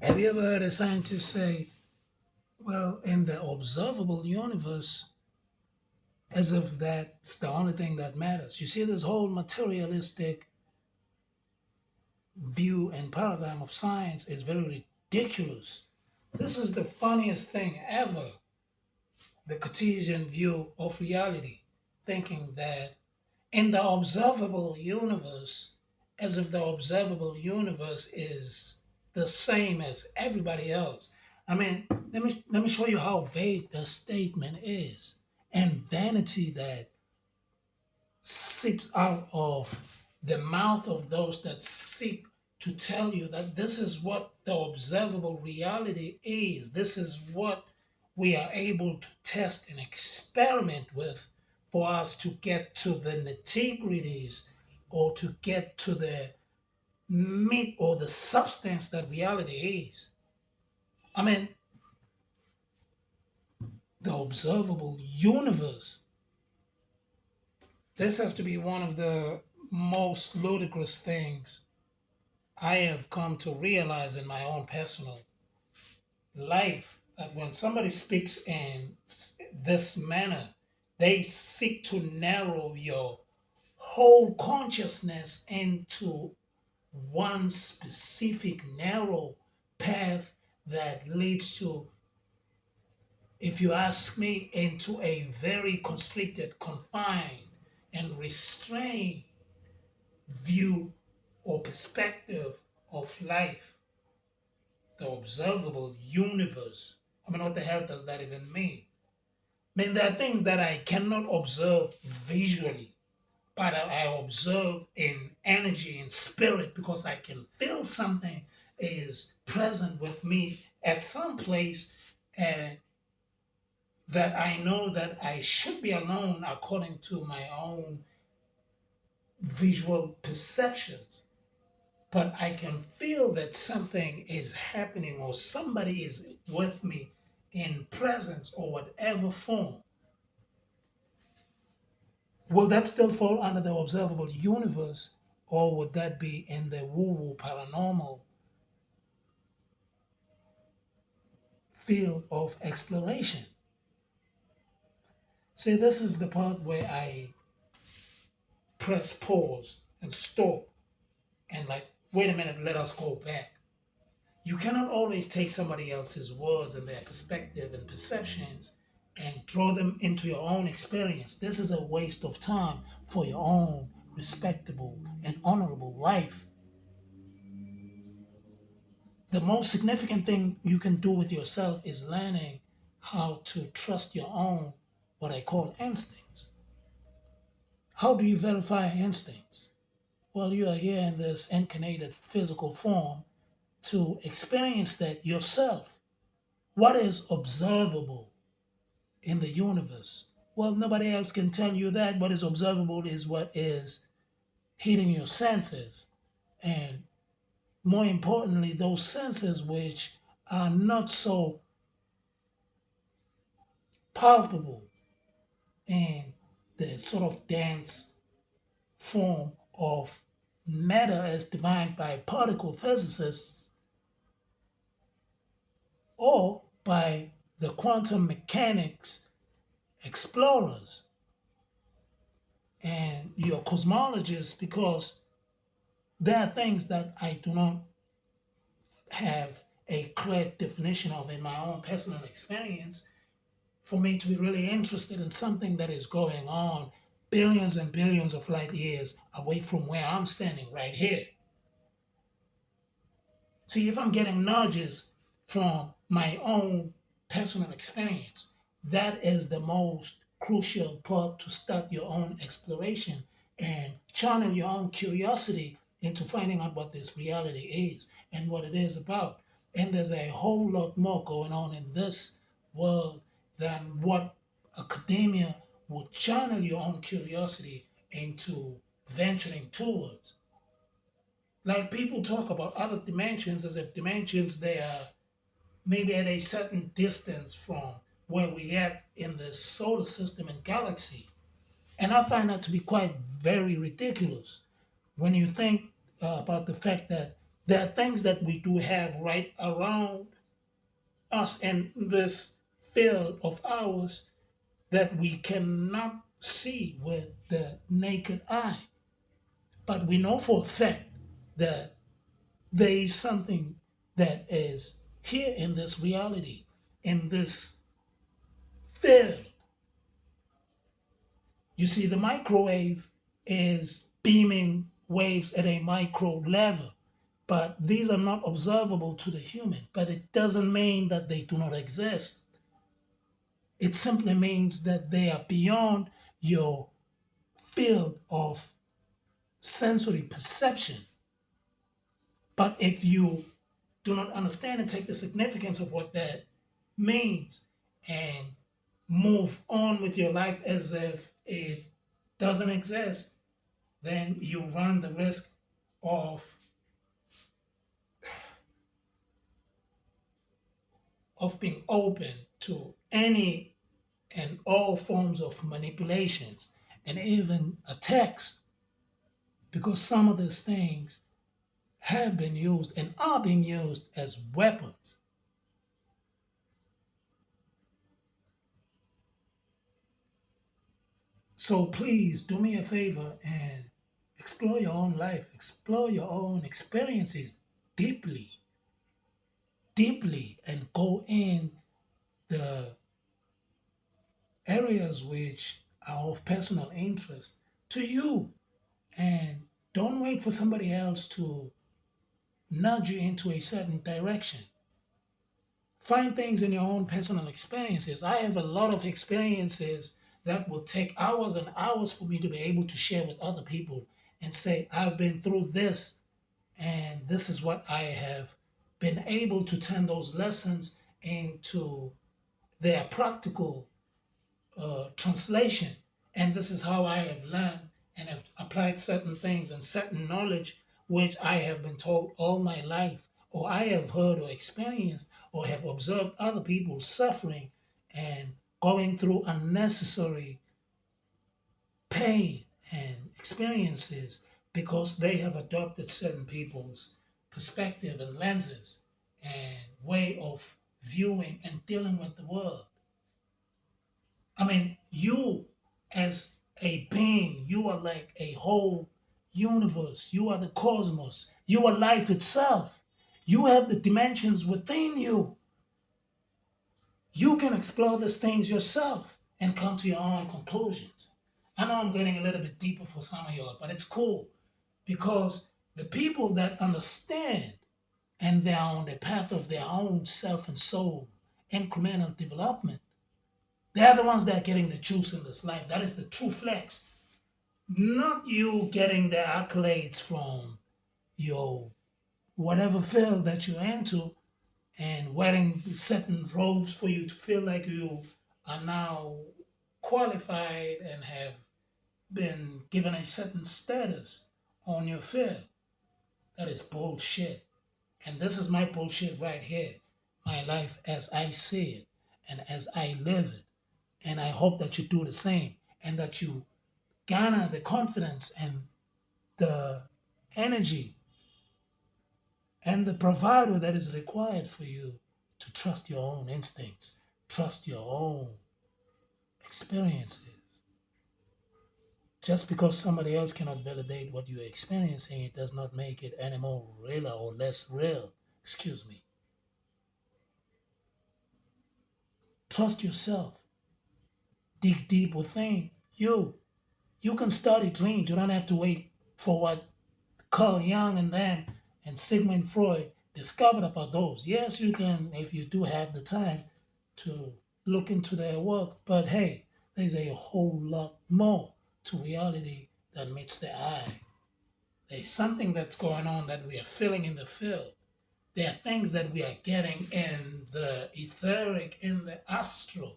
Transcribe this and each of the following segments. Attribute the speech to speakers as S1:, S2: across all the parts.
S1: Have you ever heard a scientist say, well, in the observable universe, as if that's the only thing that matters? You see, this whole materialistic view and paradigm of science is very ridiculous. This is the funniest thing ever. The Cartesian view of reality, thinking that in the observable universe, as if the observable universe is the same as everybody else. I mean, let me show you how vague the statement is, and vanity that seeps out of the mouth of those that seek to tell you that this is what the observable reality is. This is what we are able to test and experiment with for us to get to the nitty gritties or to get to the meat or the substance that reality is. I mean, the observable universe. This has to be one of the most ludicrous things I have come to realize in my own personal life that when somebody speaks in this manner, they seek to narrow your whole consciousness into one specific narrow path that leads to, if you ask me, into a very constricted, confined, and restrained view or perspective of life, the observable universe. I mean, what the hell does that even mean? I mean, there are things that I cannot observe visually, but I observe in energy and spirit because I can feel something is present with me at some place and that I know that I should be alone according to my own visual perceptions. But I can feel that something is happening or somebody is with me in presence or whatever form. Will that still fall under the observable universe or would that be in the woo woo paranormal field of exploration? See, this is the part where I press pause and stop and, like, wait a minute, let us go back. You cannot always take somebody else's words and their perspective and perceptions and draw them into your own experience. This is a waste of time for your own respectable and honorable life. The most significant thing you can do with yourself is learning how to trust your own, what I call instincts. How do you verify instincts? Well, you are here in this incarnated physical form to experience that yourself. What is observable in the universe? Well, nobody else can tell you that. What is observable is what is hitting your senses. And more importantly, those senses which are not so palpable in the sort of dense form of matter as defined by particle physicists or by the quantum mechanics explorers and your cosmologists, because there are things that I do not have a clear definition of in my own personal experience for me to be really interested in something that is going on billions and billions of light years away from where I'm standing right here. See, if I'm getting nudges from my own personal experience, that is the most crucial part to start your own exploration and channel your own curiosity into finding out what this reality is and what it is about. And there's a whole lot more going on in this world than what academia would channel your own curiosity into venturing towards. Like, people talk about other dimensions as if dimensions they are maybe at a certain distance from where we at in the solar system and galaxy. And I find that to be quite very ridiculous when you think about the fact that There are things that we do have right around us in this field of ours that we cannot see with the naked eye. But we know for a fact that there is something that is here in this reality, in this field. You see, the microwave is beaming waves at a micro level, but these are not observable to the human. But it doesn't mean that they do not exist. It simply means that they are beyond your field of sensory perception. But if you do not understand and take the significance of what that means and move on with your life as if it doesn't exist, then you run the risk of being open to any and all forms of manipulations and even attacks, because some of these things have been used and are being used as weapons. So please do me a favor and explore your own life, explore your own experiences deeply, deeply, and go in the areas which are of personal interest to you. And don't wait for somebody else to nudge you into a certain direction. Find things in your own personal experiences. I have a lot of experiences that will take hours and hours for me to be able to share with other people and say, I've been through this, and this is what I have been able to turn those lessons into their practical translation. And this is how I have learned and have applied certain things and certain knowledge which I have been told all my life, or I have heard or experienced, or have observed other people suffering and going through unnecessary pain and experiences because they have adopted certain people's perspective and lenses and way of viewing and dealing with the world. I mean, you as a being, you are like a whole universe. You are the cosmos. You are life itself. You have the dimensions within you. You can explore these things yourself and come to your own conclusions. I know I'm getting a little bit deeper for some of y'all, but it's cool because the people that understand and they are on the path of their own self and soul incremental development, they're the ones that are getting the juice in this life. That is the true flex. Not you getting the accolades from your whatever field that you're into and wearing certain robes for you to feel like you are now qualified and have been given a certain status on your field. That is bullshit. And this is my bullshit right here. My life as I see it and as I live it. And I hope that you do the same and that you garner the confidence and the energy and the bravado that is required for you to trust your own instincts, trust your own experiences. Just because somebody else cannot validate what you're experiencing, it does not make it any more real or less real. Excuse me. Trust yourself. Dig deep within you. You can study dreams. You don't have to wait for what Carl Jung and them and Sigmund Freud discovered about those. Yes, you can, if you do have the time to look into their work, but hey, there's a whole lot more to reality than meets the eye. There's something that's going on that we are feeling in the field. There are things that we are getting in the etheric, in the astral,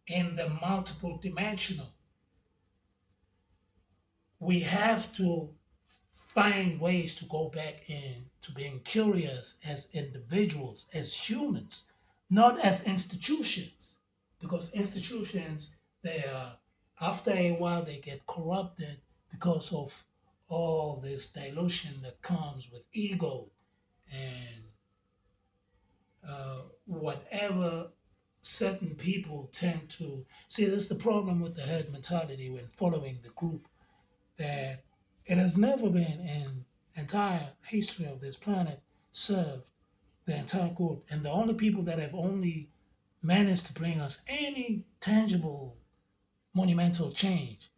S1: in the multiple dimensional. We have to find ways to go back into being curious as individuals, as humans, not as institutions. Because institutions, they are, after a while, they get corrupted because of all this dilution that comes with ego and whatever certain people tend to see. This is the problem with the herd mentality when following the group, that it has never been in entire history of this planet served the entire group. And the only people that have only managed to bring us any tangible monumental change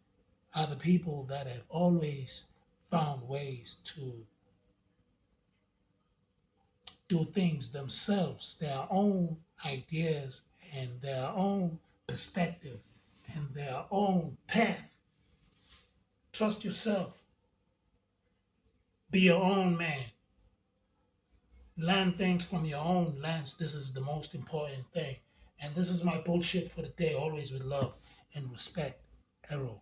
S1: are the people that have always found ways to do things themselves, their own ideas and their own perspective and their own path. Trust yourself. Be your own man. Learn things from your own lens. This is the most important thing. And this is my bullshit for the day, always with love and respect. Ero.